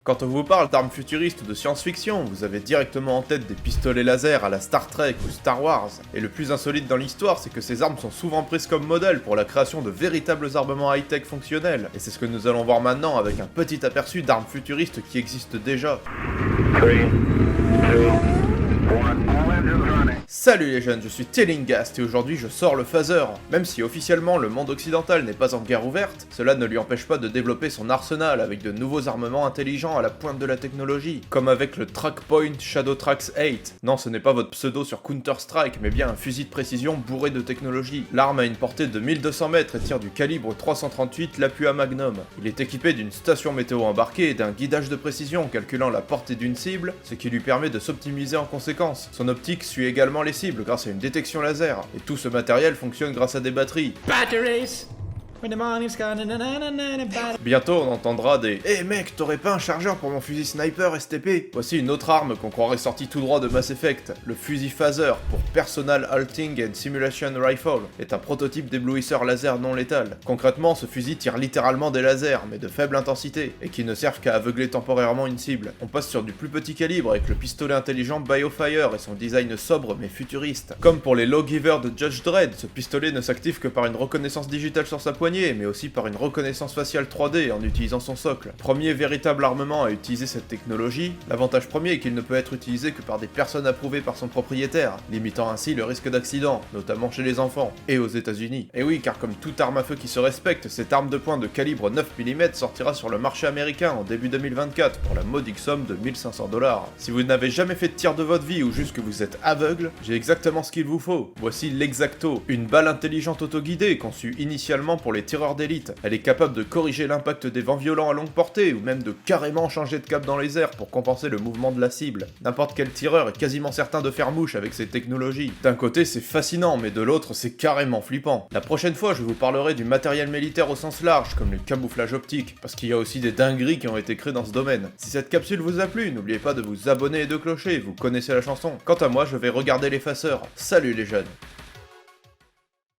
Quand on vous parle d'armes futuristes ou de science-fiction, vous avez directement en tête des pistolets laser à la Star Trek ou Star Wars. Et le plus insolite dans l'histoire, c'est que ces armes sont souvent prises comme modèle pour la création de véritables armements high-tech fonctionnels. Et c'est ce que nous allons voir maintenant avec un petit aperçu d'armes futuristes qui existent déjà. 3, 2, 1, all engines running. Salut les jeunes, je suis Tellingast et aujourd'hui je sors le phaser. Même si officiellement le monde occidental n'est pas en guerre ouverte, cela ne lui empêche pas de développer son arsenal avec de nouveaux armements intelligents à la pointe de la technologie, comme avec le Trackpoint Shadowtrax 8. Non, ce n'est pas votre pseudo sur Counter-Strike, mais bien un fusil de précision bourré de technologie. L'arme a une portée de 1200 mètres et tire du calibre 338 Lapua Magnum. Il est équipé d'une station météo embarquée et d'un guidage de précision calculant la portée d'une cible, ce qui lui permet de s'optimiser en conséquence. Son optique suit également les cibles grâce à une détection laser, et tout ce matériel fonctionne grâce à des batteries. Batteries! When the morning's gone, na na na na na na. Bientôt on entendra des "Eh mec, t'aurais pas un chargeur pour mon fusil sniper STP?" Voici une autre arme qu'on croirait sortie tout droit de Mass Effect. Le fusil phaser, pour Personal Halting and Simulation Rifle, est un prototype d'éblouisseur laser non létal. Concrètement, ce fusil tire littéralement des lasers, mais de faible intensité, et qui ne servent qu'à aveugler temporairement une cible. On passe sur du plus petit calibre avec le pistolet intelligent Biofire et son design sobre mais futuriste. Comme pour les Lawgiver de Judge Dredd, ce pistolet ne s'active que par une reconnaissance digitale sur sa poignée, mais aussi par une reconnaissance faciale 3D en utilisant son socle. Premier véritable armement à utiliser cette technologie, l'avantage premier est qu'il ne peut être utilisé que par des personnes approuvées par son propriétaire, limitant ainsi le risque d'accident, notamment chez les enfants, et aux États-Unis. Et oui, car comme toute arme à feu qui se respecte, cette arme de poing de calibre 9 mm sortira sur le marché américain en début 2024 pour la modique somme de 1500 $. Si vous n'avez jamais fait de tir de votre vie ou juste que vous êtes aveugle, j'ai exactement ce qu'il vous faut. Voici l'Exacto, une balle intelligente autoguidée conçue initialement pour les tireurs d'élite. Elle est capable de corriger l'impact des vents violents à longue portée ou même de carrément changer de cap dans les airs pour compenser le mouvement de la cible. N'importe quel tireur est quasiment certain de faire mouche avec ces technologies. D'un côté c'est fascinant, mais de l'autre c'est carrément flippant. La prochaine fois je vous parlerai du matériel militaire au sens large, comme le camouflage optique, parce qu'il y a aussi des dingueries qui ont été créées dans ce domaine. Si cette capsule vous a plu, n'oubliez pas de vous abonner et de clocher, vous connaissez la chanson. Quant à moi, je vais regarder les faceurs. Salut les jeunes!